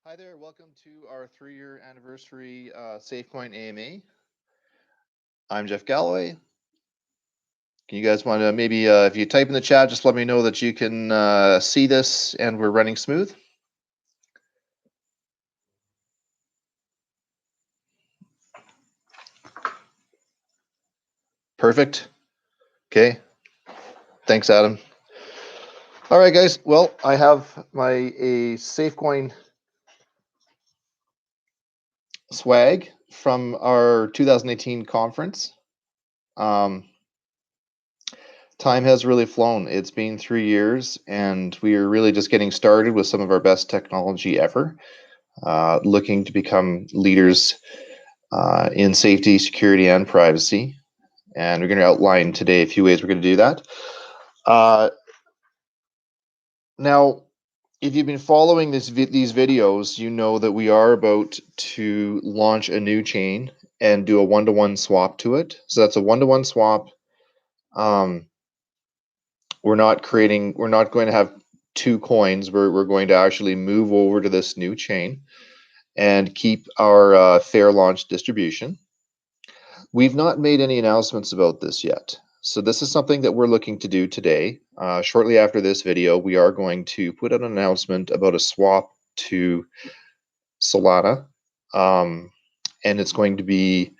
Hi there, welcome to our 3-year anniversary Safecoin AMA. I'm Jeff Galloway. Can you guys want to maybe, if you type in the chat, just let me know that you can see this and we're running smooth. Perfect. Okay. Thanks, Adam. All right, guys. Well, I have a Safecoin swag from our 2018 conference. Time has really flown. It's been 3 years, and we are really just getting started with some of our best technology ever, looking to become leaders in safety, security, and privacy. And we're going to outline today a few ways we're going to do that. Now, if you've been following these videos, you know that we are about to launch a new chain and do a one-to-one swap to it. So that's a one-to-one swap. We're not going to have two coins. We're going to actually move over to this new chain and keep our fair launch distribution. We've not made any announcements about this yet. So this is something that we're looking to do today. Shortly after this video, we are going to put out an announcement about a swap to Solana. And it's going to be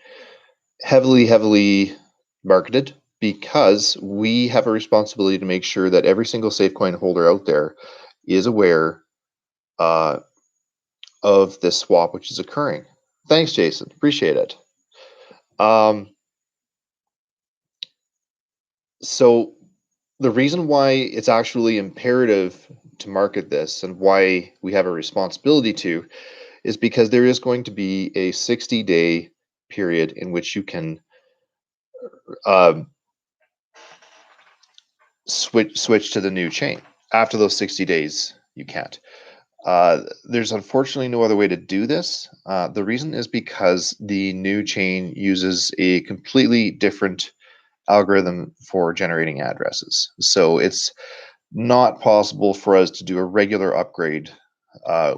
heavily marketed because we have a responsibility to make sure that every single Safecoin holder out there is aware of this swap which is occurring. Thanks, Jason. Appreciate it. So the reason why it's actually imperative to market this and why we have a responsibility to is because there is going to be a 60-day period in which you can switch to the new chain. After those 60 days, you can't. There's unfortunately no other way to do this. The reason is because the new chain uses a completely different algorithm for generating addresses. So it's not possible for us to do a regular upgrade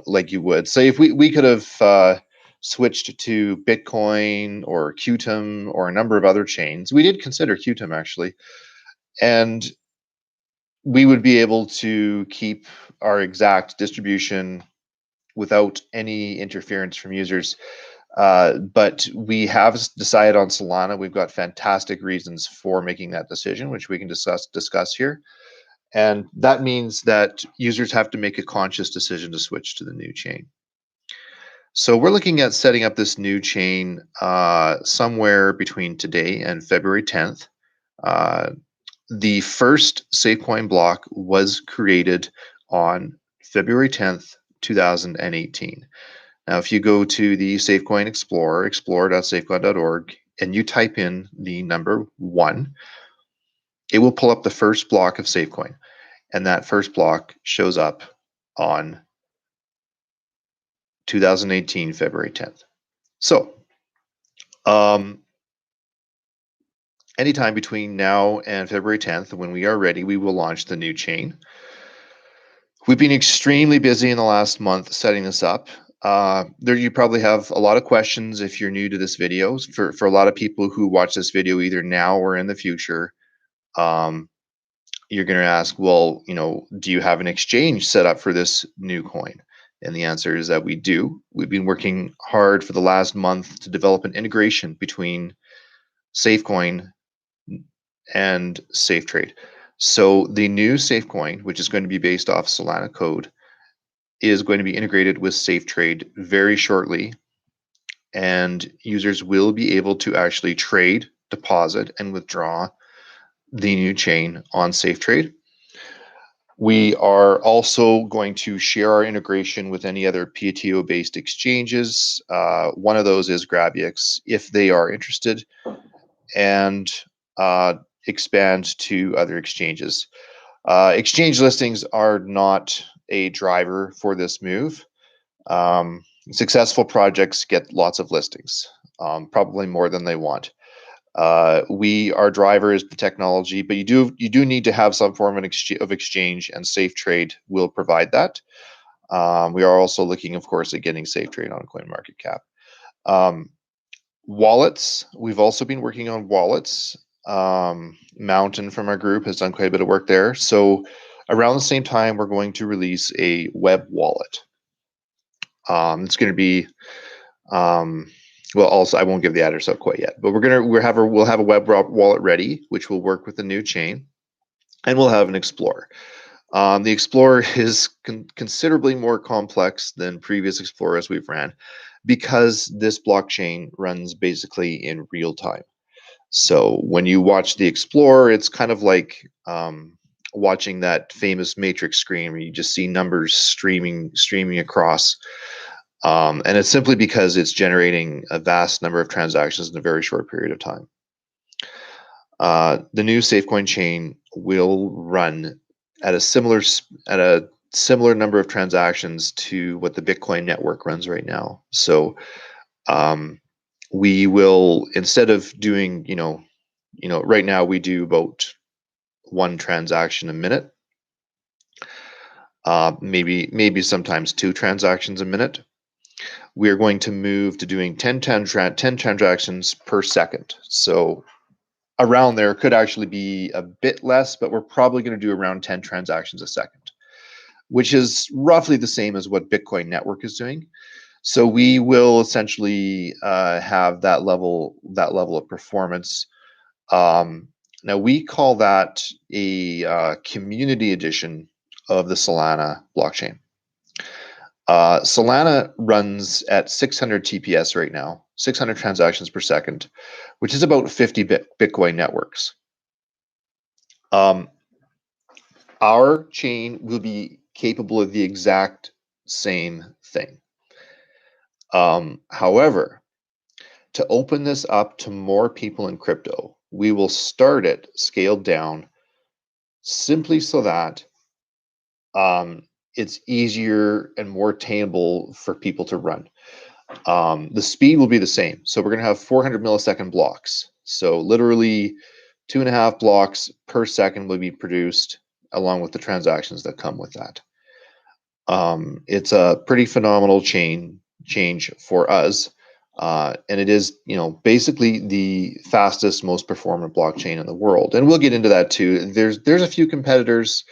like you would. Say if we could have switched to Bitcoin or Qtum or a number of other chains. We did consider Qtum actually. And we would be able to keep our exact distribution without any interference from users. But we have decided on Solana. We've got fantastic reasons for making that decision, which we can discuss here. And that means that users have to make a conscious decision to switch to the new chain. So we're looking at setting up this new chain somewhere between today and February 10th. The first Safecoin block was created on February 10th, 2018. Now, if you go to the Safecoin Explorer, explorer.safecoin.org, and you type in the number 1, it will pull up the first block of Safecoin. And that first block shows up on 2018, February 10th. So, anytime between now and February 10th, when we are ready, we will launch the new chain. We've been extremely busy in the last month setting this up. There you probably have a lot of questions if you're new to this video. For a lot of people who watch this video either now or in the future, you're going to ask, well, do you have an exchange set up for this new coin? And the answer is that we do. We've been working hard for the last month to develop an integration between Safecoin and SafeTrade. So the new Safecoin, which is going to be based off Solana code, is going to be integrated with SafeTrade very shortly, and users will be able to actually trade, deposit, and withdraw the new chain on SafeTrade. We are also going to share our integration with any other PTO-based exchanges. One of those is GrabEx, if they are interested, and expand to other exchanges. Exchange listings are not a driver for this move. Successful projects get lots of listings, probably more than they want. Our driver is the technology, but you do need to have some form of exchange, and SafeTrade will provide that. We are also looking, of course, at getting safe trade on CoinMarketCap. Wallets, we've also been working on wallets. Mountain from our group has done quite a bit of work there. So around the same time, we're going to release a web wallet. It's going to be, well, also I won't give the address out quite yet, but we'll have a web wallet ready, which will work with the new chain, and we'll have an Explorer. The Explorer is considerably more complex than previous Explorers we've ran, because this blockchain runs basically in real time. So when you watch the Explorer, it's kind of like watching that famous Matrix screen where you just see numbers streaming across. And it's simply because it's generating a vast number of transactions in a very short period of time. The new Safecoin chain will run at a similar number of transactions to what the Bitcoin network runs right now. So we will, instead of doing, right now we do about 1 transaction a minute, maybe sometimes 2 transactions a minute. We are going to move to doing 10 transactions per second. So around there could actually be a bit less, but we're probably going to do around 10 transactions a second, which is roughly the same as what Bitcoin network is doing. So we will essentially have that level of performance. Now we call that a community edition of the Solana blockchain. Solana runs at 600 TPS right now, 600 transactions per second, which is about 50 Bitcoin networks. Our chain will be capable of the exact same thing. However, to open this up to more people in crypto, we will start it scaled down, simply so that it's easier and more attainable for people to run. The speed will be the same. So we're going to have 400 millisecond blocks. So literally 2.5 blocks per second will be produced, along with the transactions that come with that. It's a pretty phenomenal change for us. And it is, basically the fastest, most performant blockchain in the world. And we'll get into that too. There's a few competitors.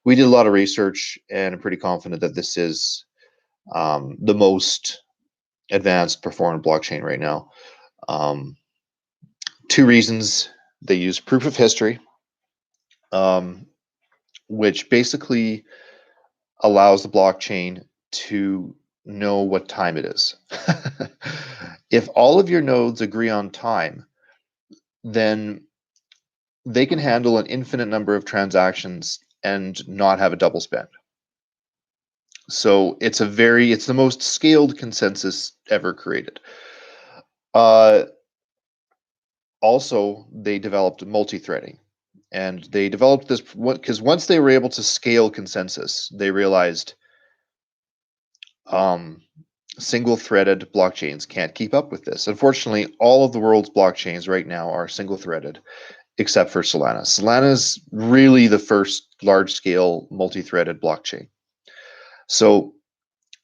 We did a lot of research, and I'm pretty confident that this is the most advanced performant blockchain right now. 2 reasons: they use proof of history, which basically allows the blockchain to know what time it is. If all of your nodes agree on time, then they can handle an infinite number of transactions and not have a double spend. So it's the most scaled consensus ever created. Also, they developed multi-threading, and they developed this because once they were able to scale consensus, they realized single-threaded blockchains can't keep up with this. Unfortunately, all of the world's blockchains right now are single-threaded, except for Solana. Solana is really the first large-scale multi-threaded blockchain. So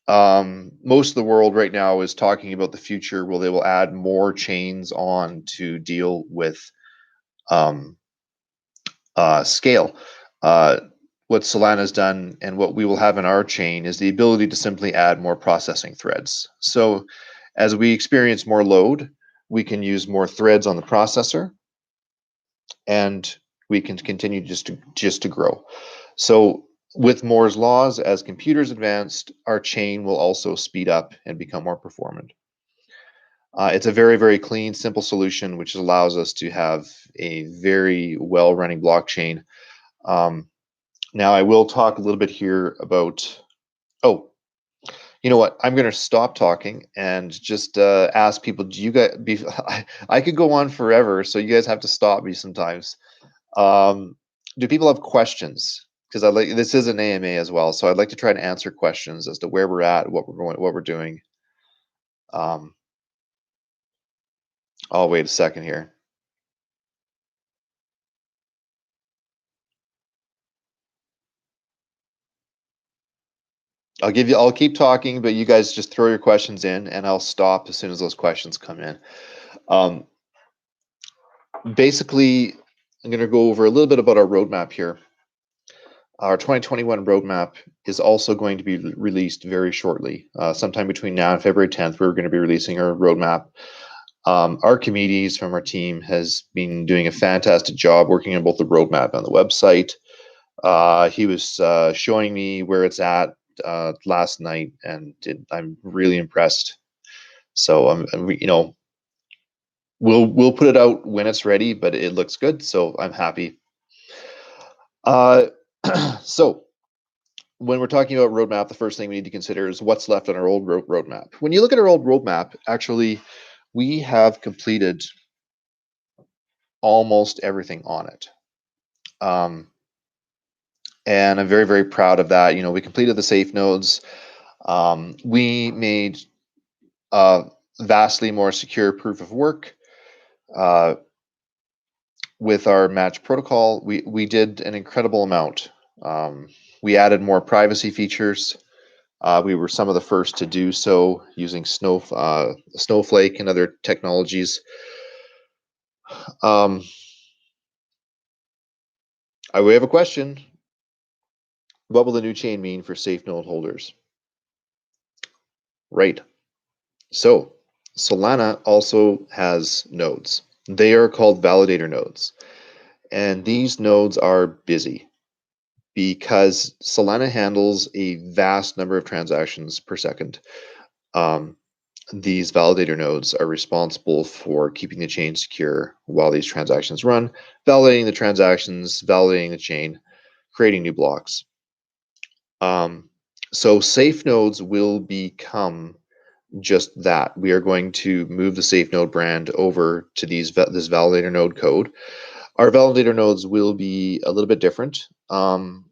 most of the world right now is talking about the future where they will add more chains on to deal with scale. What Solana has done, and what we will have in our chain, is the ability to simply add more processing threads. So as we experience more load, we can use more threads on the processor, and we can continue just to grow. So with Moore's laws, as computers advanced, our chain will also speed up and become more performant. It's a very, very clean, simple solution, which allows us to have a very well-running blockchain. Now, I will talk a little bit here about, oh, you know what? I'm going to stop talking and just ask people, do you guys, I could go on forever, so you guys have to stop me sometimes. Do people have questions? Because this is an AMA as well, so I'd like to try to answer questions as to where we're at, what we're doing. I'll wait a second here. I'll keep talking, but you guys just throw your questions in, and I'll stop as soon as those questions come in. Basically, I'm going to go over a little bit about our roadmap here. Our 2021 roadmap is also going to be released very shortly. Sometime between now and February 10th, we're going to be releasing our roadmap. Our communities from our team has been doing a fantastic job working on both the roadmap and the website. He was showing me where it's at last night, and I'm really impressed. So we'll put it out when it's ready, but it looks good, so I'm happy. So when we're talking about roadmap, the first thing we need to consider is what's left on our old roadmap. When you look at our old roadmap, actually, we have completed almost everything on it. And I'm very, very proud of that. We completed the safe nodes. We made vastly more secure proof of work. With our match protocol, we did an incredible amount. We added more privacy features. We were some of the first to do so using Snowflake and other technologies. We have a question. What will the new chain mean for safe node holders? Right. So Solana also has nodes. They are called validator nodes. And these nodes are busy because Solana handles a vast number of transactions per second. These validator nodes are responsible for keeping the chain secure while these transactions run, validating the transactions, validating the chain, creating new blocks. So safe nodes will become just that. We are going to move the safe node brand over to this validator node code. Our validator nodes will be a little bit different. And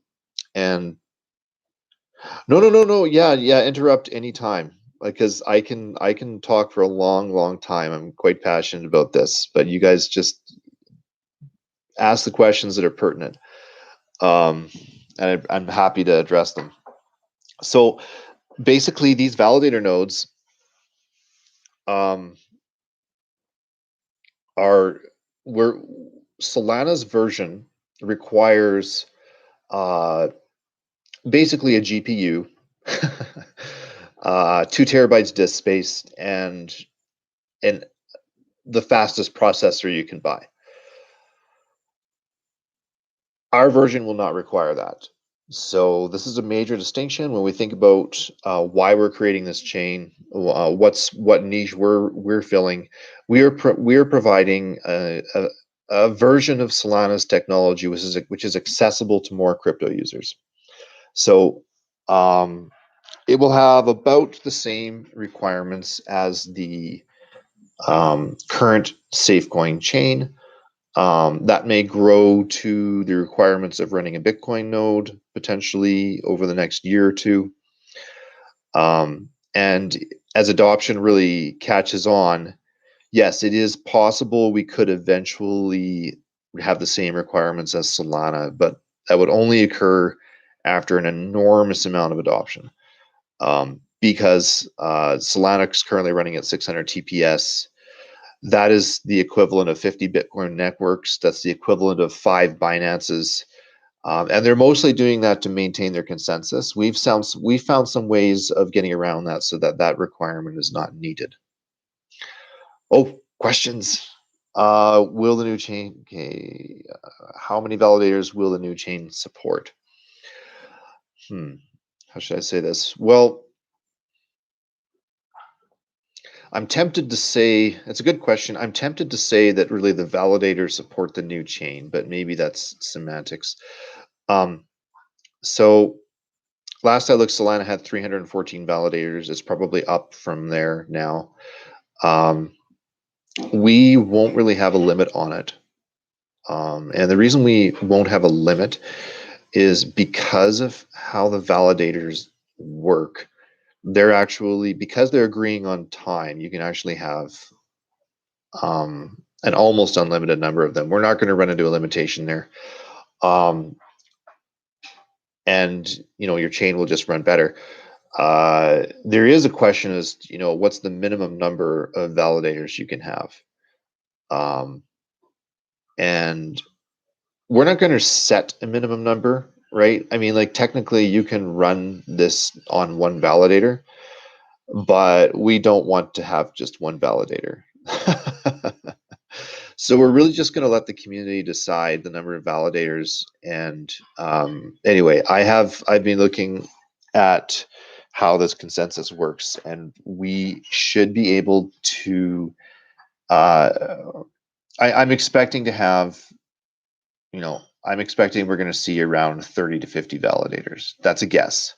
no. Yeah. Interrupt anytime, because I can talk for a long time. I'm quite passionate about this, but you guys just ask the questions that are pertinent. And I'm happy to address them. So basically, these validator nodes Solana's version requires basically a GPU, 2 terabytes disk space, and the fastest processor you can buy. Our version will not require that. So this is a major distinction when we think about why we're creating this chain, what niche we're filling. We are providing a version of Solana's technology which is accessible to more crypto users. So it will have about the same requirements as the current Safecoin chain. That may grow to the requirements of running a Bitcoin node potentially over the next year or two. And as adoption really catches on, yes, it is possible we could eventually have the same requirements as Solana, but that would only occur after an enormous amount of adoption. Because Solana is currently running at 600 TPS. That is the equivalent of 50 Bitcoin networks. That's the equivalent of 5 Binances. And they're mostly doing that to maintain their consensus. We've found some ways of getting around that so that requirement is not needed. Oh, questions. Will the new chain, okay, how many validators will the new chain support? How should I say this? Well, I'm tempted to say, it's a good question. I'm tempted to say that really the validators support the new chain, but maybe that's semantics. So last I looked, Solana had 314 validators. It's probably up from there now. We won't really have a limit on it. And the reason we won't have a limit is because of how the validators work. They're actually, because they're agreeing on time, you can actually have an almost unlimited number of them. We're not going to run into a limitation there. And your chain will just run better. There is a question as what's the minimum number of validators you can have, and we're not going to set a minimum number, right? I mean, like technically you can run this on one validator, but we don't want to have just one validator. So we're really just going to let the community decide the number of validators. And anyway, I've been looking at how this consensus works, and we should be able to. I'm expecting to have, I'm expecting we're going to see around 30 to 50 validators. That's a guess.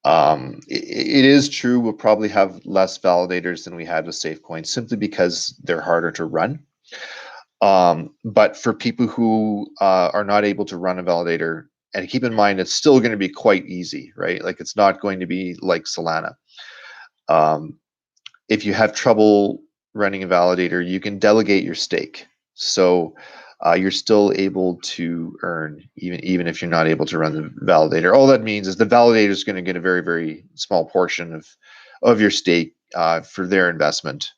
It is true we'll probably have less validators than we had with Safecoin, simply because they're harder to run. But for people who are not able to run a validator, and keep in mind, it's still going to be quite easy, right? Like it's not going to be like Solana. If you have trouble running a validator, you can delegate your stake. So you're still able to earn even if you're not able to run the validator. All that means is the validator is going to get a very, very small portion of your stake for their investment.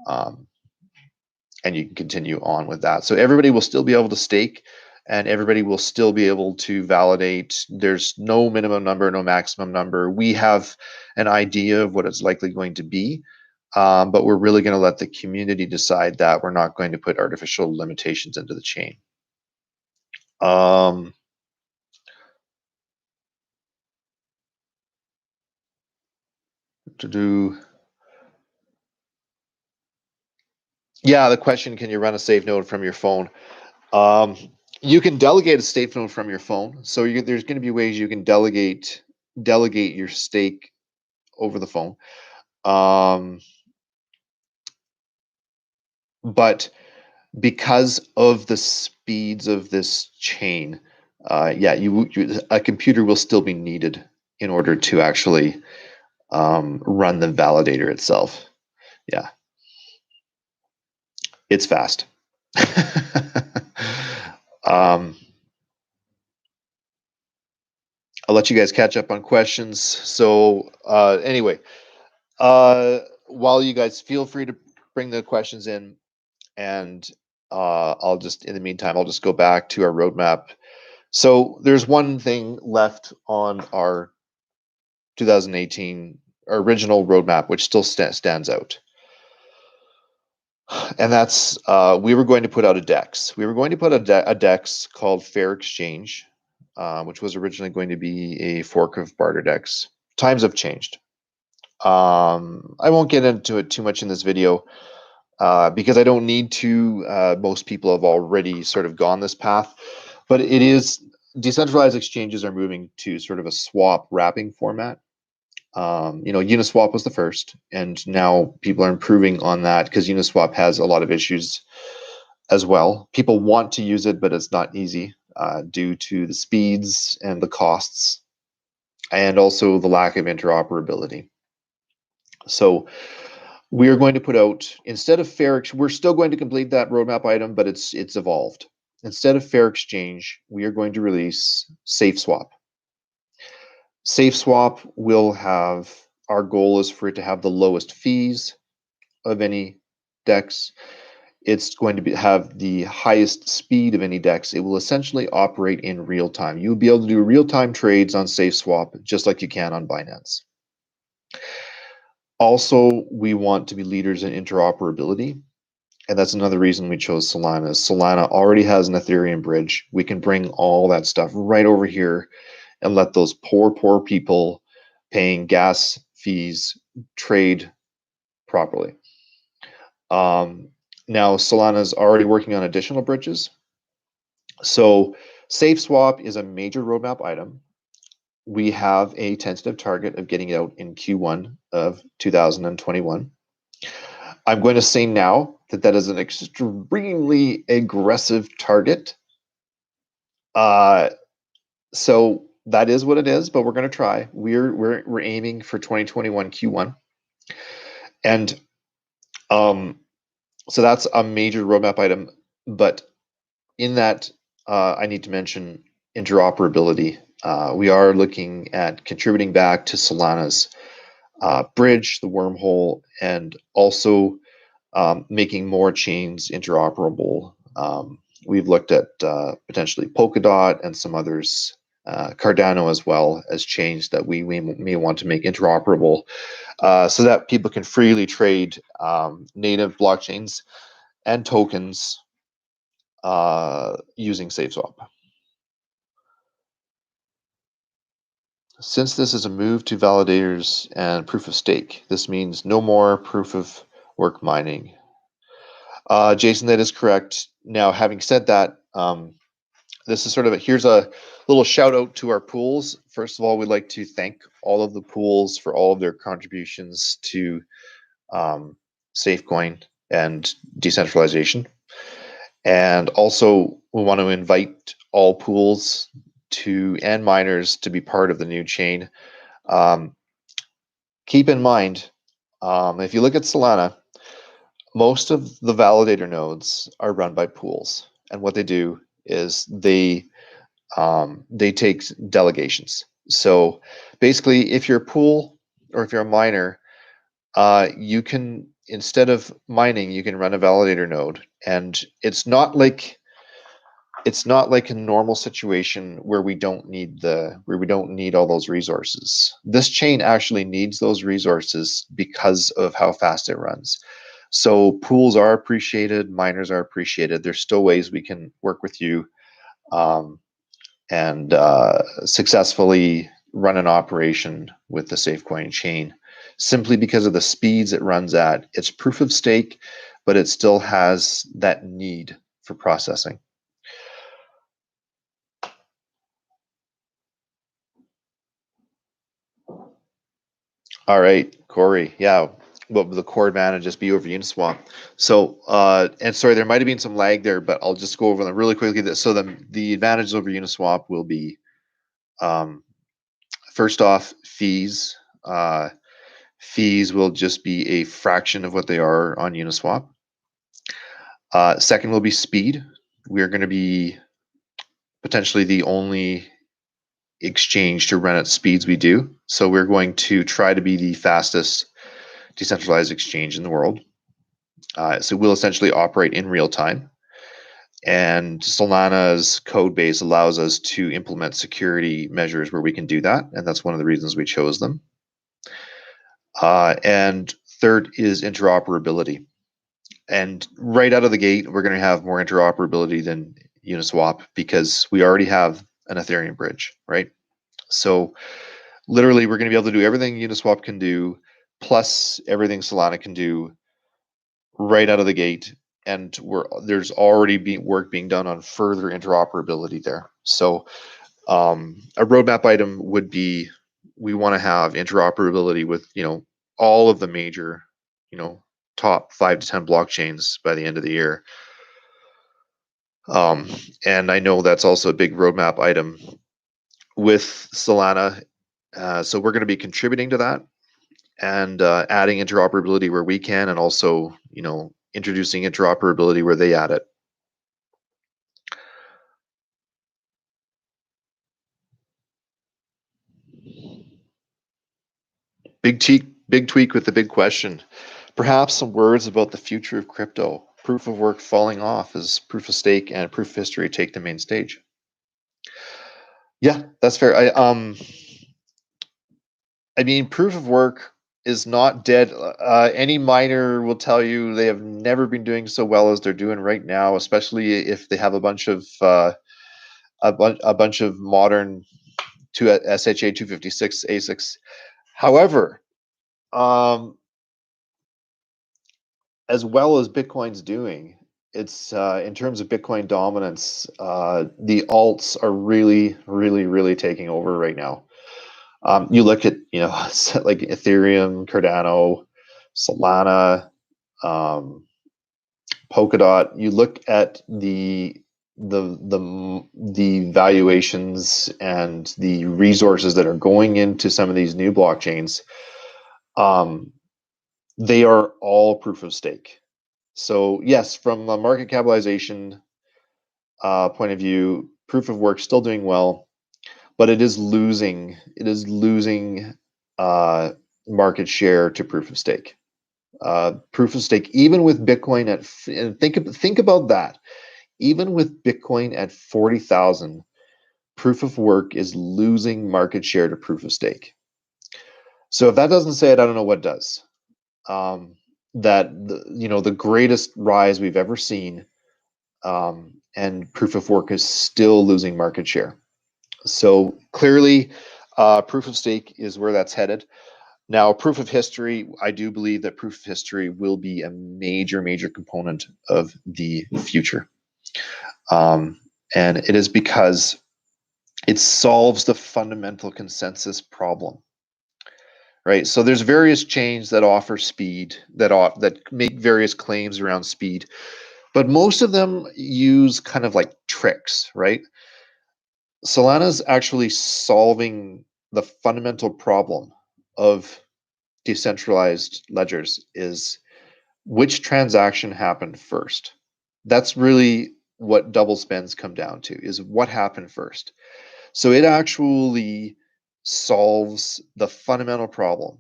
And you can continue on with that. So everybody will still be able to stake, and everybody will still be able to validate. There's no minimum number, no maximum number. We have an idea of what it's likely going to be, but we're really going to let the community decide that. We're not going to put artificial limitations into the chain. Yeah, the question, can you run a safe node from your phone? You can delegate a safe node from your phone. So there's going to be ways you can delegate your stake over the phone. But because of the speeds of this chain, yeah, a computer will still be needed in order to actually run the validator itself. Yeah, it's fast. I'll let you guys catch up on questions. So anyway, while you guys feel free to bring the questions in, and I'll just, in the meantime, I'll just go back to our roadmap. So there's one thing left on our 2018 original roadmap, which still stands out. And that's, we were going to put out a DEX. We were going to put a DEX called Fair Exchange, which was originally going to be a fork of Barter DEX. Times have changed. I won't get into it too much in this video because I don't need to. Most people have already sort of gone this path, but it is, decentralized exchanges are moving to sort of a swap wrapping format. Uniswap was the first, and now people are improving on that because Uniswap has a lot of issues as well. People want to use it, but it's not easy due to the speeds and the costs, and also the lack of interoperability. So we are going to put out, instead of fair, we're still going to complete that roadmap item, but it's evolved. Instead of Fair Exchange, we are going to release Safeswap. Safeswap will have, our goal is for it to have the lowest fees of any DEX. It's going to have the highest speed of any DEX. It will essentially operate in real time. You'll be able to do real-time trades on Safeswap just like you can on Binance. Also, we want to be leaders in interoperability. And that's another reason we chose Solana. Solana already has an Ethereum bridge. We can bring all that stuff right over here and let those poor people paying gas fees trade properly. Now, Solana is already working on additional bridges. So Safeswap is a major roadmap item. We have a tentative target of getting it out in Q1 of 2021. I'm going to say now that that is an extremely aggressive target. So that is what it is, but we're going to try. We're aiming for 2021 Q1, and so that's a major roadmap item. But in that, I need to mention interoperability. We are looking at contributing back to Solana's bridge, the wormhole, and also making more chains interoperable. We've looked at potentially Polkadot and some others, Cardano as well, as chains that we may want to make interoperable so that people can freely trade native blockchains and tokens using Safeswap. Since this is a move to validators and proof of stake, this means no more proof of work mining. Jason, that is correct. Now, having said that, this is sort of here's a little shout out to our pools. First of all, we'd like to thank all of the pools for all of their contributions to Safecoin and decentralization. And also, we want to invite all pools and miners to be part of the new chain. Keep in mind, if you look at Solana, most of the validator nodes are run by pools, and what they do is they take delegations. So basically, if you're a pool or if you're a miner, you can, instead of mining, you can run a validator node, and it's not like a normal situation where we don't need all those resources. This chain actually needs those resources because of how fast it runs. So pools are appreciated, miners are appreciated. There's still ways we can work with you and successfully run an operation with the Safecoin chain, simply because of the speeds it runs at. It's proof of stake, but it still has that need for processing. All right, Corey. Yeah, what will the core advantages be over Uniswap? So, and sorry, there might have been some lag there, but I'll just go over them really quickly. So the advantages over Uniswap will be, first off, fees. Fees will just be a fraction of what they are on Uniswap. Second will be speed. We're going to be potentially the only exchange to run at speeds we do. So we're going to try to be the fastest decentralized exchange in the world. So we'll essentially operate in real time. And Solana's code base allows us to implement security measures where we can do that. And that's one of the reasons we chose them. And third is interoperability. And right out of the gate, we're going to have more interoperability than Uniswap because we already have an Ethereum bridge, right? So literally, we're going to be able to do everything Uniswap can do, plus everything Solana can do right out of the gate. And there's already work being done on further interoperability there. So a roadmap item would be, we want to have interoperability with, all of the major, top 5 to 10 blockchains by the end of the year. And I know that's also a big roadmap item with Solana. So we're going to be contributing to that and adding interoperability where we can, and also, introducing interoperability where they add it. Big tweak with the big question. Perhaps some words about the future of crypto. Proof of work falling off as proof of stake and proof of history take the main stage. Yeah, that's fair. I mean, proof of work is not dead. Any miner will tell you they have never been doing so well as they're doing right now, especially if they have a bunch of modern SHA 256 ASICs. However, as well as Bitcoin's doing, it's in terms of Bitcoin dominance, the alts are really, really, really taking over right now. You look at like Ethereum, Cardano, Solana, Polkadot. You look at the valuations and the resources that are going into some of these new blockchains. They are all proof of stake. So yes, from a market capitalization point of view, proof of work still doing well. but it is losing market share to proof of stake. Proof of stake, even with Bitcoin at, and think about that, even with Bitcoin at 40,000, proof of work is losing market share to proof of stake. So if that doesn't say it, I don't know what does. That the greatest rise we've ever seen, and proof of work is still losing market share. So clearly, proof of stake is where that's headed. Now, proof of history, I do believe that proof of history will be a major, major component of the future. And it is because it solves the fundamental consensus problem, right? So there's various chains that offer speed, that make various claims around speed, but most of them use kind of like tricks, right? Solana's actually solving the fundamental problem of decentralized ledgers, is which transaction happened first. That's really what double spends come down to, is what happened first. So it actually solves the fundamental problem.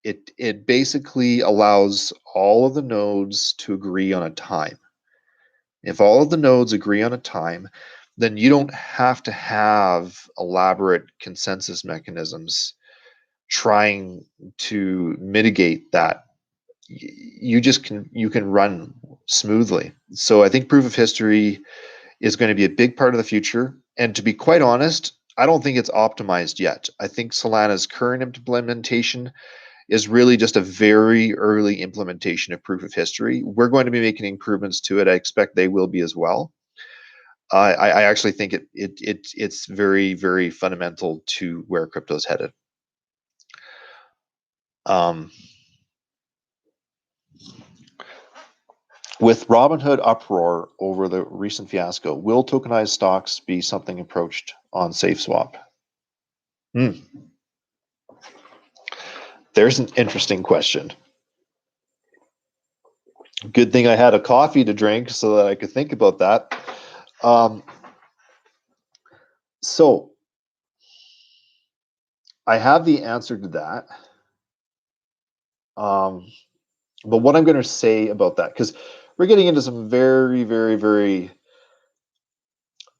It basically allows all of the nodes to agree on a time. If all of the nodes agree on a time, then you don't have to have elaborate consensus mechanisms trying to mitigate that. You can run smoothly. So I think proof of history is going to be a big part of the future. And to be quite honest, I don't think it's optimized yet. I think Solana's current implementation is really just a very early implementation of proof of history. We're going to be making improvements to it. I expect they will be as well. I actually think it's very, very fundamental to where crypto is headed. With Robinhood uproar over the recent fiasco, will tokenized stocks be something approached on Safeswap? There's an interesting question. Good thing I had a coffee to drink so that I could think about that. So I have the answer to that. But what I'm going to say about that, because we're getting into some very, very, very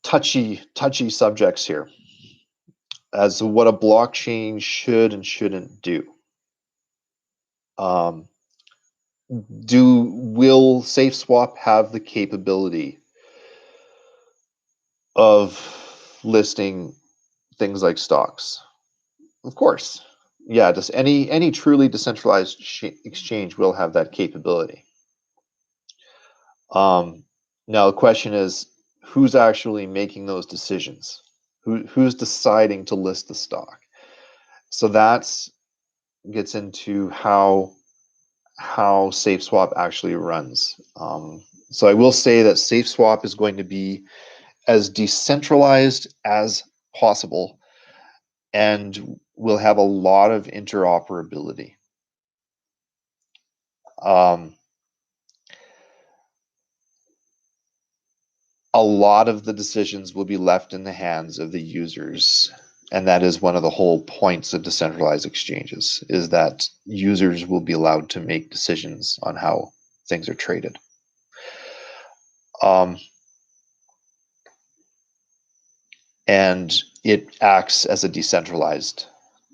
touchy subjects here as to what a blockchain should and shouldn't do. Will Safeswap have the capability of listing things like stocks? Of course. Yeah, just any truly decentralized exchange will have that capability. Now the question is, who's actually making those decisions? Who's deciding to list the stock? So that's gets into how Safeswap actually runs. So I will say that Safeswap is going to be as decentralized as possible, and will have a lot of interoperability. A lot of the decisions will be left in the hands of the users, and that is one of the whole points of decentralized exchanges, is that users will be allowed to make decisions on how things are traded. And it acts as a decentralized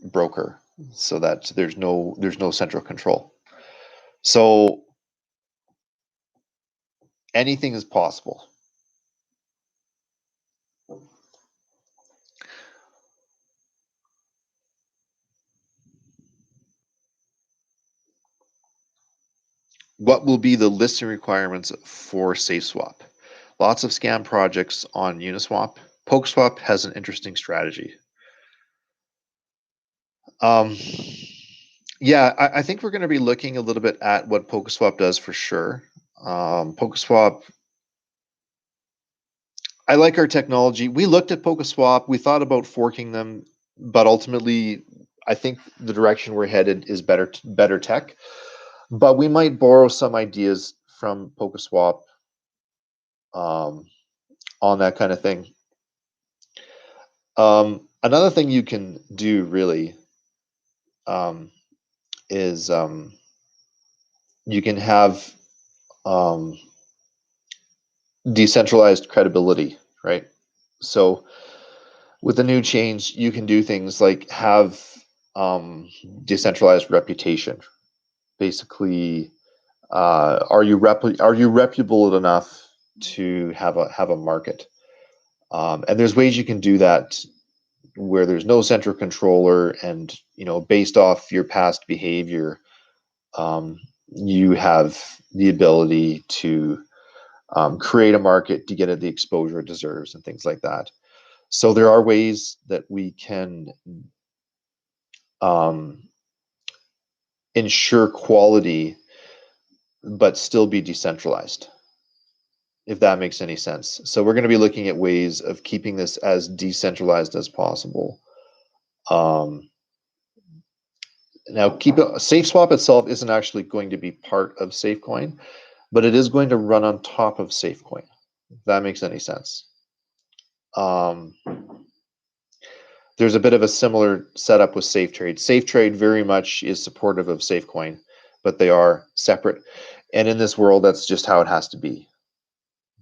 broker, so that there's no central control. So anything is possible. What will be the listing requirements for Safeswap? Lots of scam projects on Uniswap. PokeSwap has an interesting strategy. Yeah, I think we're going to be looking a little bit at what PokeSwap does for sure. PokeSwap, I like our technology. We looked at PokeSwap. We thought about forking them, but ultimately, I think the direction we're headed is better tech. But we might borrow some ideas from PokeSwap on that kind of thing. Another thing you can do really is you can have um, decentralized credibility, right? So with the new change, you can do things like have decentralized reputation. Basically, are you reputable enough to have a market? And there's ways you can do that where there's no central controller, and based off your past behavior, um, you have the ability to create a market to get it the exposure it deserves and things like that. So there are ways that we can um, ensure quality but still be decentralized, if that makes any sense. So we're going to be looking at ways of keeping this as decentralized as possible. Um, Now, Safeswap itself isn't actually going to be part of Safecoin, but it is going to run on top of Safecoin, if that makes any sense. Um, there's a bit of a similar setup with SafeTrade. SafeTrade very much is supportive of Safecoin, but they are separate. And in this world, that's just how it has to be.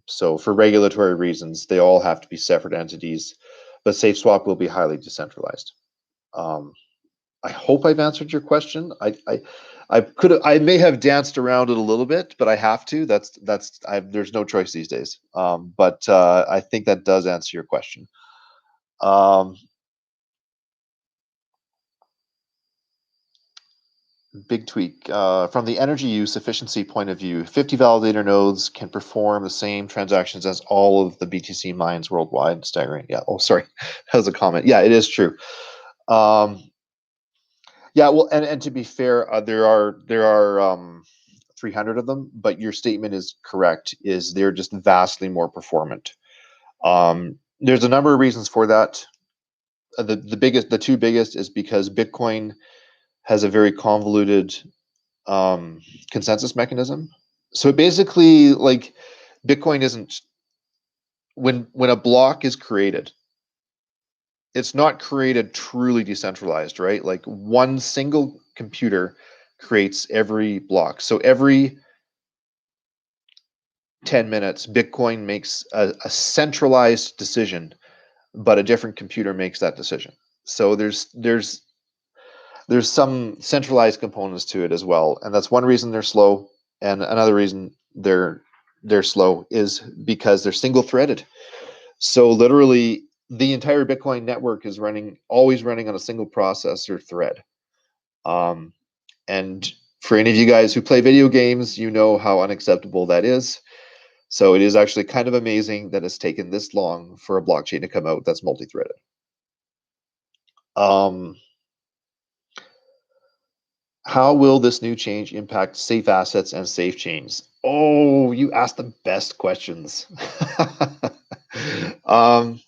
So for regulatory reasons, they all have to be separate entities, but Safeswap will be highly decentralized. Um, I hope I've answered your question. I may have danced around it a little bit, but I have to. There's no choice these days. But I think that does answer your question. Um, Big tweak. From the energy use efficiency point of view, 50 validator nodes can perform the same transactions as all of the BTC mines worldwide. Staggering. Yeah. Oh, sorry. That was a comment. Yeah, it is true. Um, yeah. Well, and to be fair, there are 300 of them, but your statement is correct. Is they're just vastly more performant. There's a number of reasons for that. The two biggest is because Bitcoin has a very convoluted consensus mechanism. So basically, like, Bitcoin isn't, when a block is created, it's not created truly decentralized, right? Like one single computer creates every block. So every 10 minutes, Bitcoin makes a centralized decision, but a different computer makes that decision. So there's some centralized components to it as well, and that's one reason they're slow. And another reason they're slow is because they're single threaded. So literally, the entire Bitcoin network is always running on a single processor thread. Um, and for any of you guys who play video games, you know how unacceptable that is. So it is actually kind of amazing that it's taken this long for a blockchain to come out that's multi-threaded. Um, How will this new change impact safe assets and safe chains? Oh, you asked the best questions. um,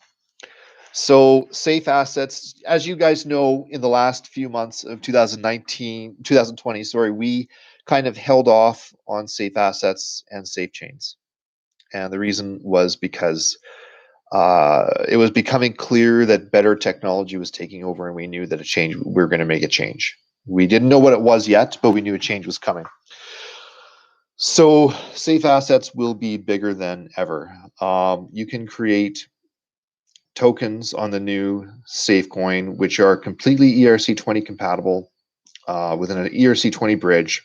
so safe assets, as you guys know, in the last few months of 2020, sorry, we kind of held off on safe assets and safe chains. And the reason was because it was becoming clear that better technology was taking over, and we knew that we were going to make a change. We didn't know what it was yet, but we knew a change was coming. So safe assets will be bigger than ever. You can create tokens on the new Safecoin, which are completely ERC20 compatible within an ERC20 bridge.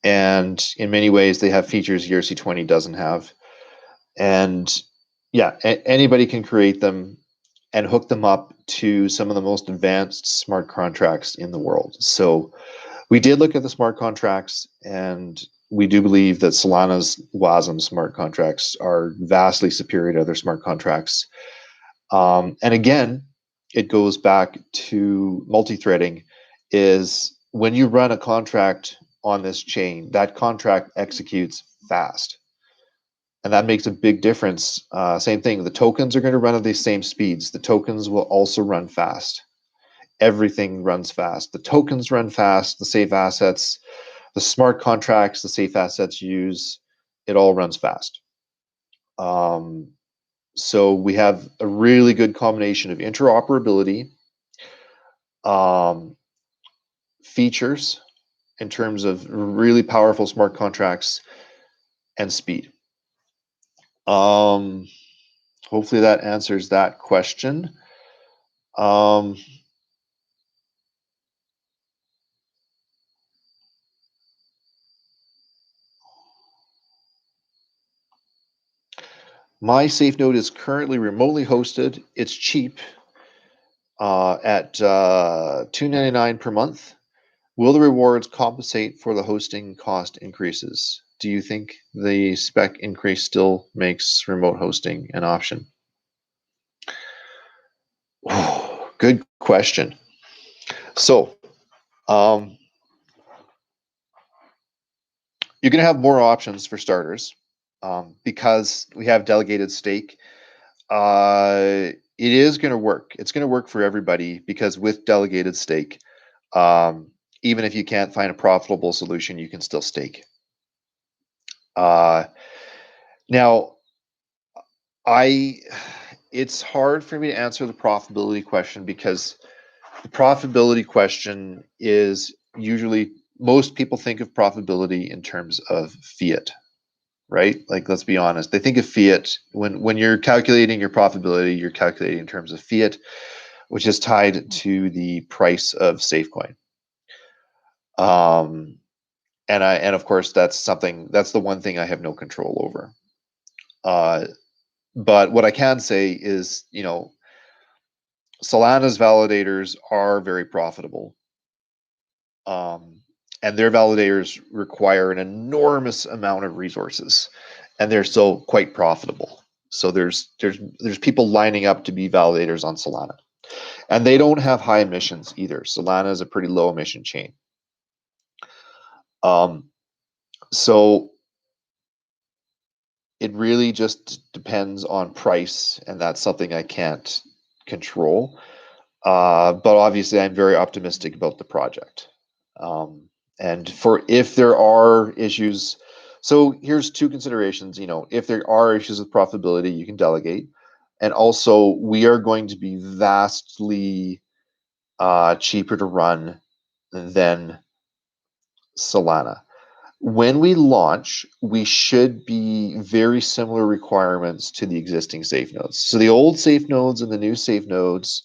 And in many ways, they have features ERC20 doesn't have. And yeah, anybody can create them and hook them up to some of the most advanced smart contracts in the world. So we did look at the smart contracts, and we do believe that Solana's WASM smart contracts are vastly superior to other smart contracts. And again, it goes back to multi-threading. Is when you run a contract on this chain, that contract executes fast. And that makes a big difference. Same thing, the tokens are going to run at the same speeds. The tokens will also run fast. Everything runs fast. The tokens run fast, the safe assets, the smart contracts, the safe assets use, it all runs fast. So we have a really good combination of interoperability, features in terms of really powerful smart contracts, and speed. Hopefully that answers that question. My safe node is currently remotely hosted. It's cheap at $2.99 per month. Will the rewards compensate for the hosting cost increases? Do you think the spec increase still makes remote hosting an option? Oh, good question. So, you're going to have more options for starters because we have delegated stake. It is going to work. It's going to work for everybody because with delegated stake, even if you can't find a profitable solution, you can still stake. Now, it's hard for me to answer the profitability question because the profitability question is usually most people think of profitability in terms of fiat, right? Like, let's be honest. They think of fiat when you're calculating your profitability, you're calculating in terms of fiat, which is tied to the price of Safecoin. And of course that's the one thing I have no control over. But what I can say is, Solana's validators are very profitable. And their validators require an enormous amount of resources, and they're still quite profitable. So there's people lining up to be validators on Solana, and they don't have high emissions either. Solana is a pretty low emission chain. So it really just depends on price, and that's something I can't control. But obviously, I'm very optimistic about the project. And for if there are issues, so here's two considerations. If there are issues with profitability, you can delegate, and also we are going to be vastly cheaper to run than Solana. When we launch, we should be very similar requirements to the existing safe nodes. So the old safe nodes and the new safe nodes,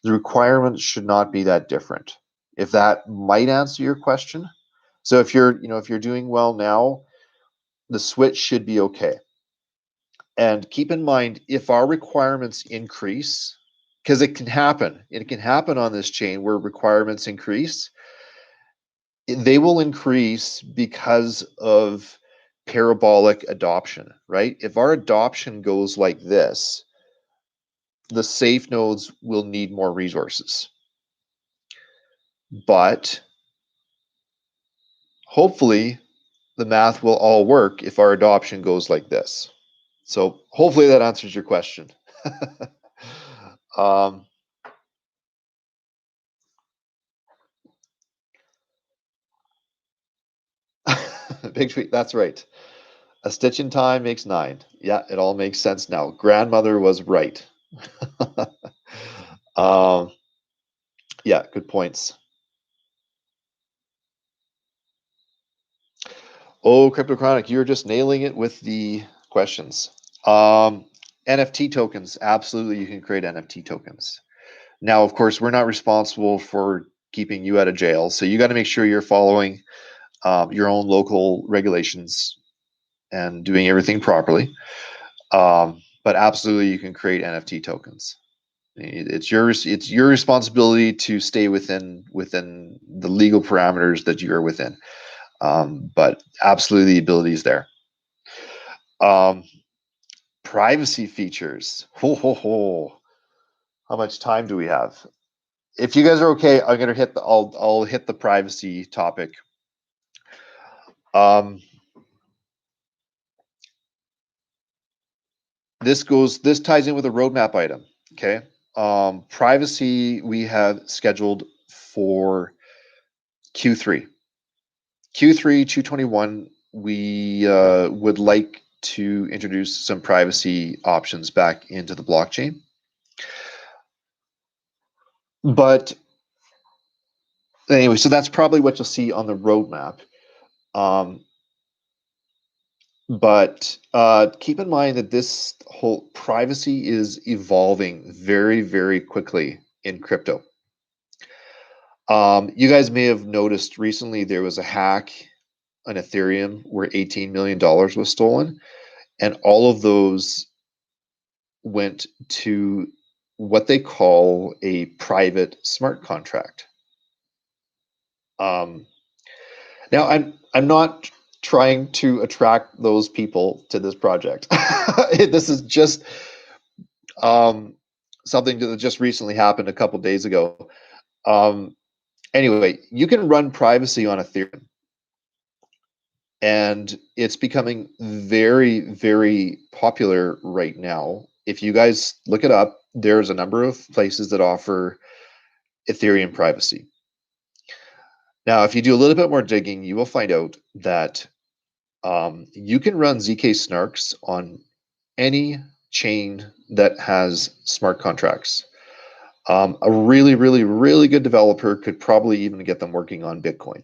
the requirements should not be that different. If that might answer your question. So if you're doing well now, the switch should be okay. And keep in mind, if our requirements increase, because it can happen on this chain where requirements increase, they will increase because of parabolic adoption, right? If our adoption goes like this, the safe nodes will need more resources. But hopefully the math will all work if our adoption goes like this. So hopefully that answers your question. Big tweet. That's right. A stitch in time makes 9. Yeah, it all makes sense now. Grandmother was right. Yeah, good points. Oh, CryptoChronic, you're just nailing it with the questions. NFT tokens, absolutely, you can create NFT tokens. Now, of course, we're not responsible for keeping you out of jail, so you got to make sure you're following your own local regulations and doing everything properly. But absolutely, you can create NFT tokens. It's your responsibility to stay within the legal parameters that you are within. But absolutely, the ability is there. Privacy features. How much time do we have? If you guys are okay, I'm gonna hit I'll hit the privacy topic. This ties in with a roadmap item. Okay. Privacy we have scheduled for Q3. Q3 221. We would like to introduce some privacy options back into the blockchain. But anyway, so that's probably what you'll see on the roadmap. But keep in mind that this whole privacy is evolving very, very quickly in crypto. You guys may have noticed recently there was a hack on Ethereum where $18 million was stolen, and all of those went to what they call a private smart contract. Now, I'm not trying to attract those people to this project. This is just something that just recently happened a couple days ago. Anyway, you can run privacy on Ethereum, and it's becoming very, very popular right now. If you guys look it up, there's a number of places that offer Ethereum privacy. Now, if you do a little bit more digging, you will find out that you can run ZK snarks on any chain that has smart contracts. A really, really, really good developer could probably even get them working on Bitcoin.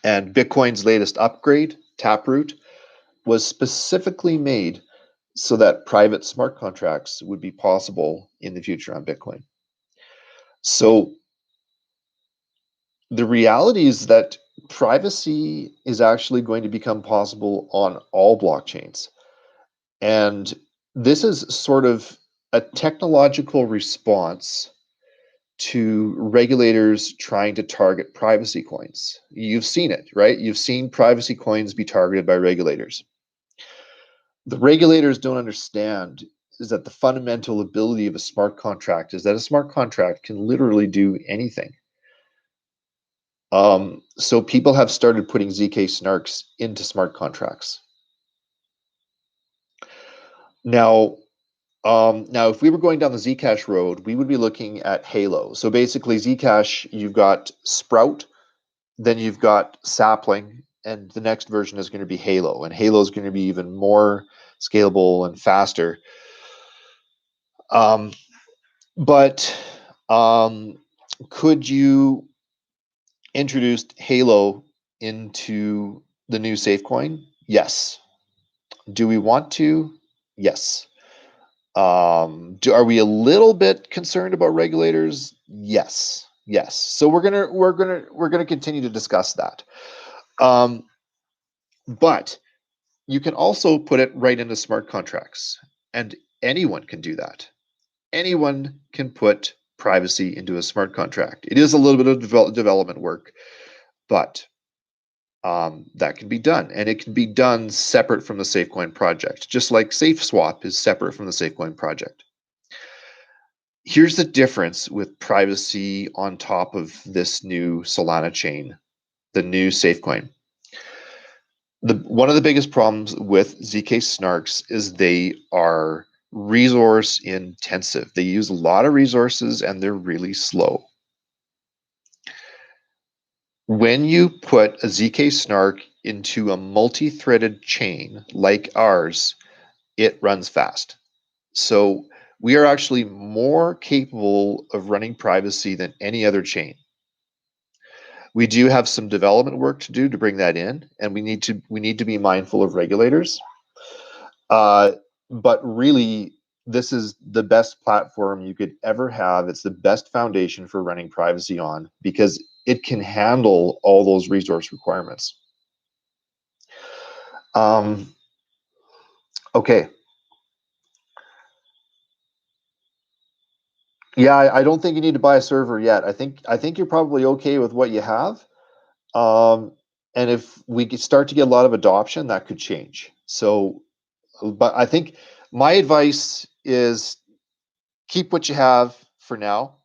And Bitcoin's latest upgrade, Taproot, was specifically made so that private smart contracts would be possible in the future on Bitcoin. So the reality is that privacy is actually going to become possible on all blockchains. And this is sort of a technological response to regulators trying to target privacy coins. You've seen it, right? You've seen privacy coins be targeted by regulators. The regulators don't understand is that the fundamental ability of a smart contract is that a smart contract can literally do anything. So people have started putting ZK snarks into smart contracts. Now, if we were going down the Zcash road, we would be looking at Halo. So basically, Zcash, you've got Sprout, then you've got Sapling, and the next version is going to be Halo. And Halo is going to be even more scalable and faster. But could you introduce Halo into the new Safecoin? Yes. Do we want to? Yes. Are we a little bit concerned about regulators? Yes. So we're gonna continue to discuss that. But you can also put it right into smart contracts, and anyone can do that. Anyone can put privacy into a smart contract. It is a little bit of development work, but that can be done, and it can be done separate from the Safecoin project, just like Safeswap is separate from the Safecoin project. Here's the difference with privacy on top of this new Solana chain, the new Safecoin. One of the biggest problems with ZK snarks is they are resource intensive. They use a lot of resources and they're really slow. When you put a ZK snark into a multi-threaded chain like ours, it runs fast. So we are actually more capable of running privacy than any other chain. We do have some development work to do to bring that in, and we need to be mindful of regulators. But really, this is the best platform you could ever have. It's the best foundation for running privacy on because it can handle all those resource requirements. Okay. Yeah, I don't think you need to buy a server yet. I think you're probably okay with what you have. And if we start to get a lot of adoption, that could change. So, but I think my advice is keep what you have for now.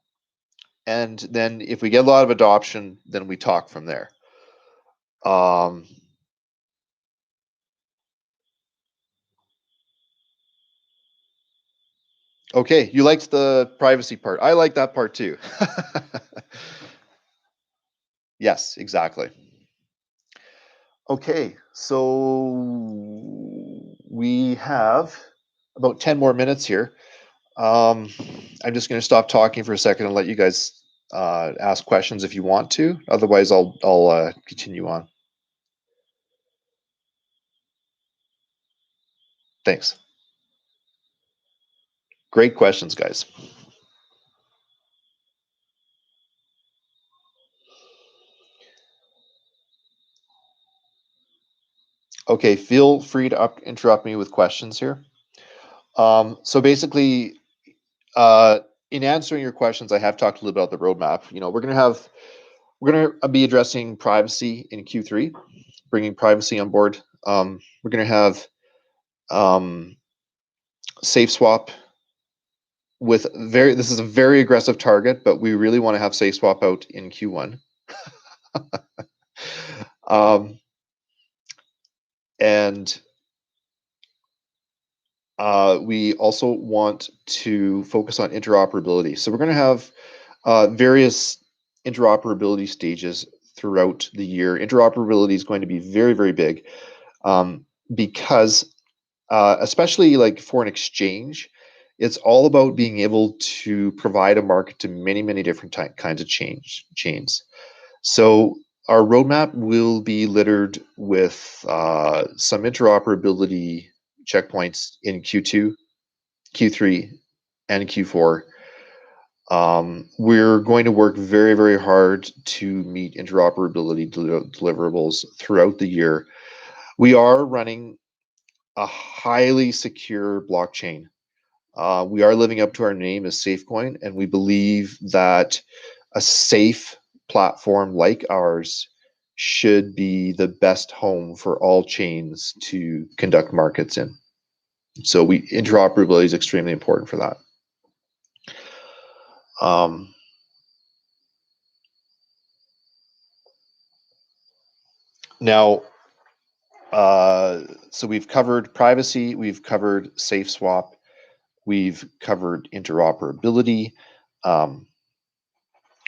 And then if we get a lot of adoption, then we talk from there. Okay, you liked the privacy part. I like that part too. Yes, exactly. Okay, so we have about 10 more minutes here. I'm just going to stop talking for a second and let you guys ask questions if you want to. Otherwise, I'll continue on. Thanks. Great questions, guys. Okay, feel free to interrupt me with questions here. So basically, in answering your questions, I have talked a little about the roadmap. You know, we're gonna be addressing privacy in Q3, bringing privacy on board. We're gonna have Safeswap with this is a very aggressive target, but we really want to have Safeswap out in Q1. And we also want to focus on interoperability. So we're going to have various interoperability stages throughout the year. Interoperability is going to be very, very big because especially like for an exchange, it's all about being able to provide a market to many, many different kinds of chains. So our roadmap will be littered with some interoperability checkpoints in Q2, Q3, and Q4. We're going to work very, very hard to meet interoperability deliverables throughout the year. We are running a highly secure blockchain. We are living up to our name as Safecoin, and we believe that a safe platform like ours should be the best home for all chains to conduct markets in. So interoperability is extremely important for that. Now, so we've covered privacy, we've covered Safeswap, we've covered interoperability.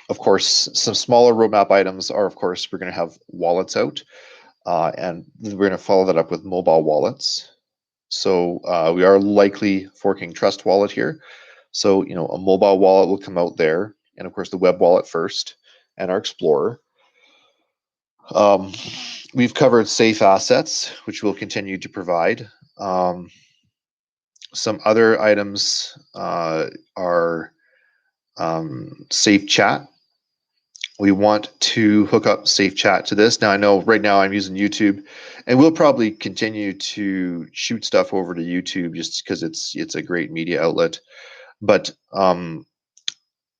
Of course, some smaller roadmap items are, of course, we're going to have wallets out, and we're going to follow that up with mobile wallets. So we are likely forking Trust Wallet here. So, you know, a mobile wallet will come out there, and of course the web wallet first, and our Explorer. We've covered safe assets, which we'll continue to provide. Some other items are safe chat. We want to hook up safe chat to this. Now, I know right now I'm using YouTube, and we'll probably continue to shoot stuff over to YouTube just because it's a great media outlet. But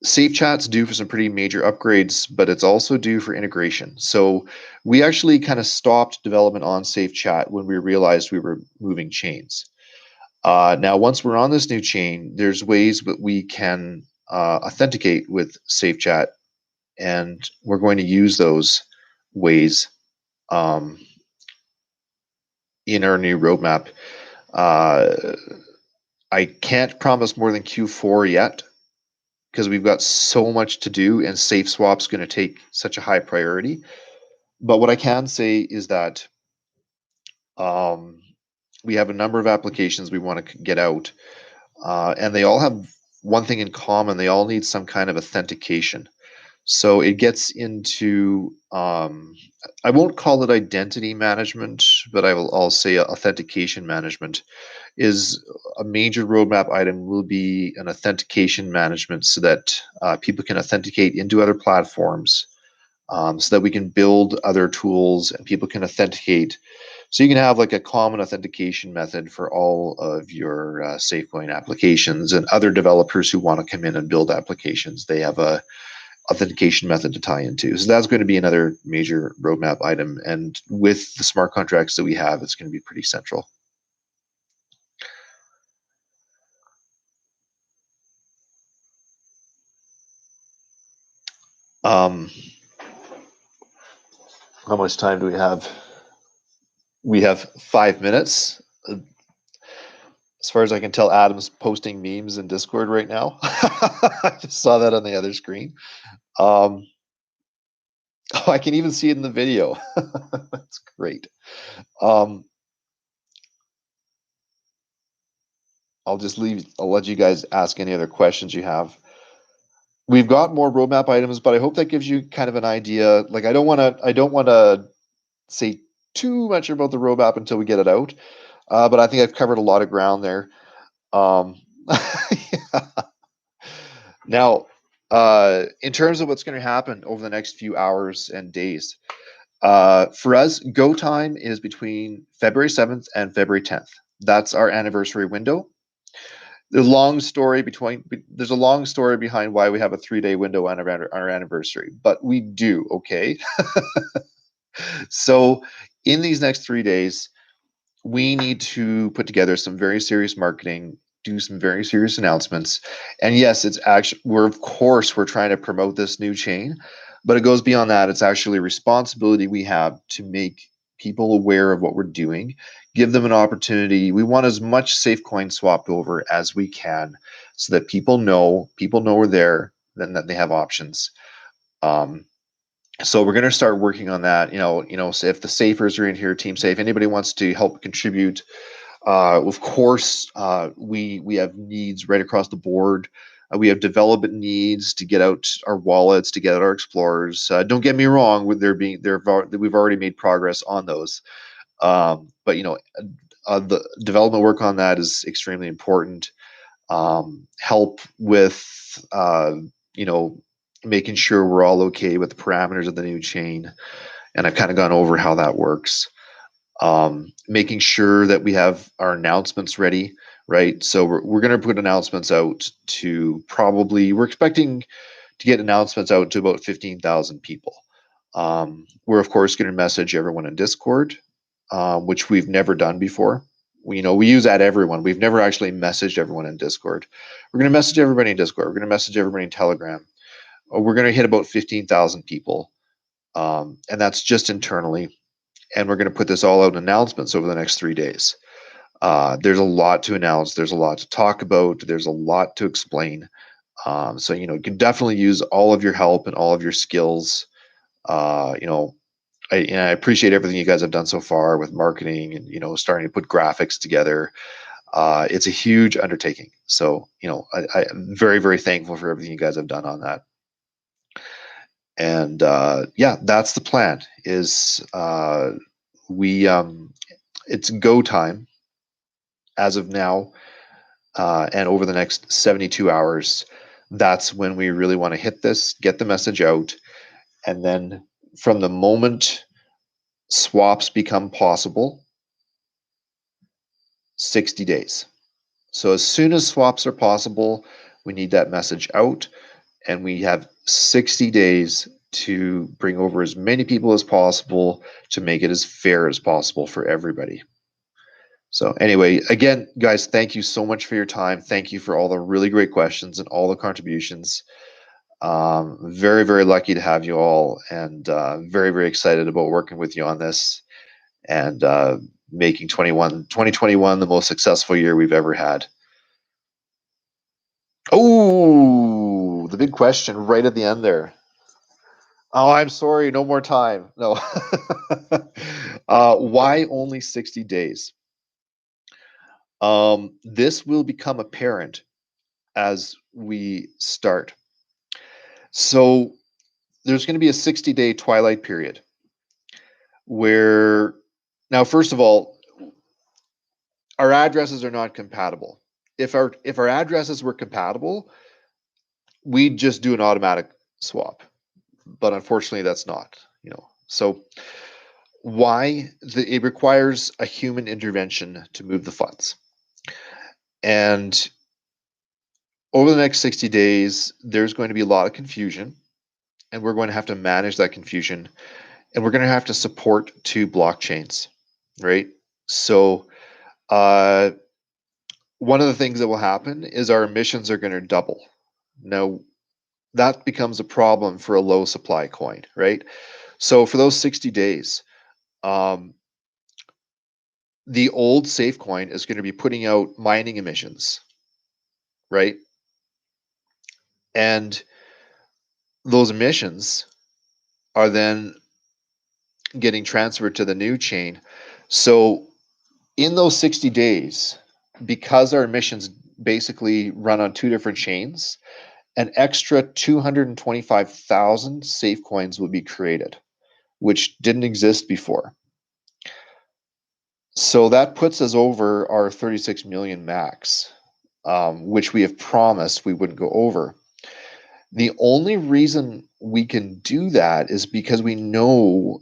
Safe Chat's due for some pretty major upgrades, but it's also due for integration. So we actually kind of stopped development on Safe Chat when we realized we were moving chains. Now, once we're on this new chain, there's ways that we can authenticate with Safe Chat, and we're going to use those ways in our new roadmap. I can't promise more than Q4 yet because we've got so much to do, and Safeswap's going to take such a high priority. But what I can say is that we have a number of applications we want to get out, and they all have one thing in common. They all need some kind of authentication. So it gets into, I won't call it identity management, but I'll say authentication management is a major roadmap item. Will be an authentication management so that people can authenticate into other platforms, so that we can build other tools and people can authenticate. So you can have like a common authentication method for all of your Safecoin applications, and other developers who want to come in and build applications, they have a authentication method to tie into. So that's going to be another major roadmap item. And with the smart contracts that we have, it's going to be pretty central. How much time do we have? We have 5 minutes. As far as I can tell, Adam's posting memes in Discord right now. I just saw that on the other screen. Oh, I can even see it in the video. That's great. I'll let you guys ask any other questions you have. We've got more roadmap items, but I hope that gives you kind of an idea. Like, I don't want to say too much about the roadmap until we get it out. But I think I've covered a lot of ground there. Yeah. Now, in terms of what's going to happen over the next few hours and days, for us, go time is between February 7th and February 10th. That's our anniversary window. There's a long story behind why we have a 3-day window on our anniversary, but we do, okay? So in these next 3 days, we need to put together some very serious marketing, do some very serious announcements. And yes, we're trying to promote this new chain, but it goes beyond that. It's actually a responsibility we have to make people aware of what we're doing, give them an opportunity. We want as much Safecoin swapped over as we can so that people know we're there, then that they have options. So we're going to start working on that. So if the Safers are in here, Team Safe, anybody wants to help contribute, of course, we have needs right across the board. We have development needs to get out our wallets, to get out our explorers. Don't get me wrong, we've already made progress on those. But the development work on that is extremely important. Help with making sure we're all okay with the parameters of the new chain, and I've kind of gone over how that works. Making sure that we have our announcements ready, right? So we're going to put announcements out to we're expecting to get announcements out to about 15,000 people. We're of course going to message everyone in Discord, which we've never done before. We use that everyone. We've never actually messaged everyone in Discord. We're going to message everybody in Discord. We're going to message everybody in Telegram. We're going to hit about 15,000 people, and that's just internally. And we're going to put this all out in announcements over the next 3 days. There's a lot to announce. There's a lot to talk about. There's a lot to explain. So you can definitely use all of your help and all of your skills. I appreciate everything you guys have done so far with marketing and starting to put graphics together. It's a huge undertaking. So I'm very, very thankful for everything you guys have done on that. And yeah, that's the plan. Is it's go time as of now, and over the next 72 hours. That's when we really want to hit this, get the message out, and then from the moment swaps become possible, 60 days. So as soon as swaps are possible, we need that message out, and we have 60 days to bring over as many people as possible to make it as fair as possible for everybody. So anyway, again, guys, thank you so much for your time. Thank you for all the really great questions and all the contributions. Very, very lucky to have you all, and very, very excited about working with you on this and making 2021 the most successful year we've ever had. Oh, the big question right at the end there. Oh, I'm sorry, no more time. No. Why only 60 days? This will become apparent as we start. So there's going to be a 60-day twilight period where, now, first of all, our addresses are not compatible. If our addresses were compatible, we'd just do an automatic swap. But unfortunately, that's not. So it requires a human intervention to move the funds. And over the next 60 days, there's going to be a lot of confusion, and we're going to have to manage that confusion, and we're going to have to support 2 blockchains, right? So one of the things that will happen is our emissions are going to double. Now, that becomes a problem for a low supply coin, right? So for those 60 days, the old Safecoin is going to be putting out mining emissions, right? And those emissions are then getting transferred to the new chain. So in those 60 days, because our emissions basically run on 2 different chains, an extra 225,000 safe coins would be created, which didn't exist before. So that puts us over our 36 million max, which we have promised we wouldn't go over. The only reason we can do that is because we know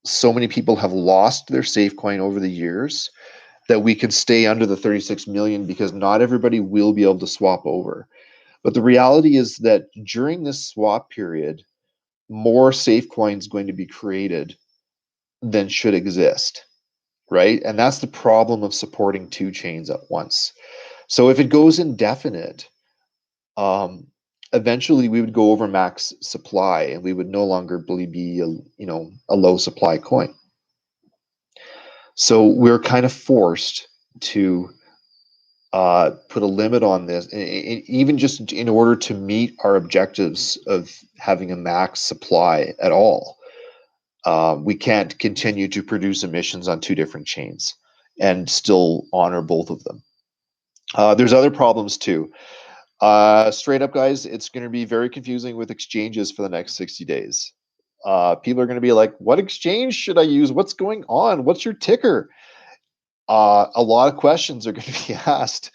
so many people have lost their Safecoin over the years that we can stay under the 36 million because not everybody will be able to swap over. But the reality is that during this swap period, more Safecoin is going to be created than should exist, right? And that's the problem of supporting 2 chains at once. So if it goes indefinite, eventually we would go over max supply and we would no longer be a low supply coin. So we're kind of forced to put a limit on this, even just in order to meet our objectives of having a max supply at all. We can't continue to produce emissions on 2 different chains and still honor both of them. There's other problems too. Straight up, guys, it's going to be very confusing with exchanges for the next 60 days. People are going to be like, what exchange should I use? What's going on? What's your ticker? A lot of questions are going to be asked.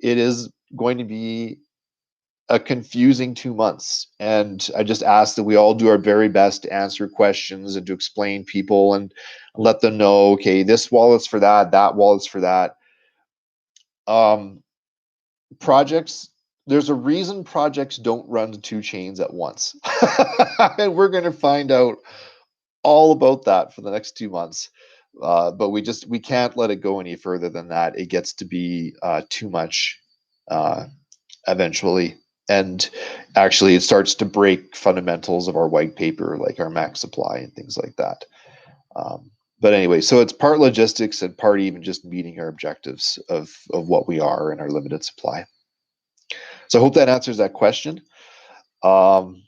It is going to be a confusing 2 months. And I just ask that we all do our very best to answer questions and to explain people and let them know, okay, this wallet's for that, that wallet's for that. Projects, there's a reason projects don't run 2 chains at once. And we're going to find out all about that for the next 2 months. But we can't let it go any further than that. It gets to be too much eventually. And actually, it starts to break fundamentals of our white paper, like our max supply and things like that. But anyway, so it's part logistics and part even just meeting our objectives of what we are in our limited supply. So I hope that answers that question. And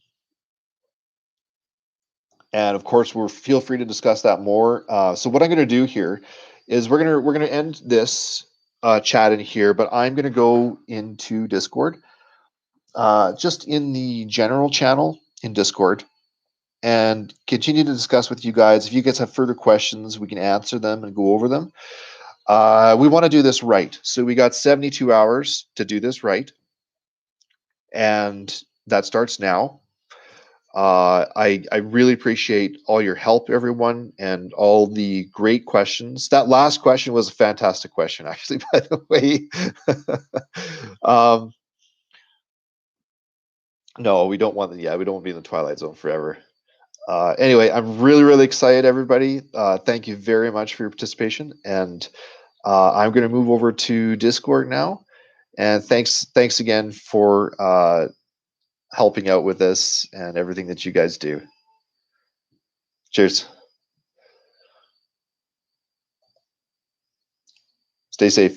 of course, feel free to discuss that more. So what I'm going to do here is we're gonna end this chat in here, but I'm going to go into Discord, just in the general channel in Discord, and continue to discuss with you guys. If you guys have further questions, we can answer them and go over them. We want to do this right. So we got 72 hours to do this right. And that starts now. I really appreciate all your help, everyone, and all the great questions. That last question was a fantastic question, actually, by the way. No, we don't want to be in the Twilight Zone forever. Anyway, I'm really excited, everybody. Thank you very much for your participation. And I'm going to move over to Discord now. And thanks again for helping out with this and everything that you guys do. Cheers. Stay safe.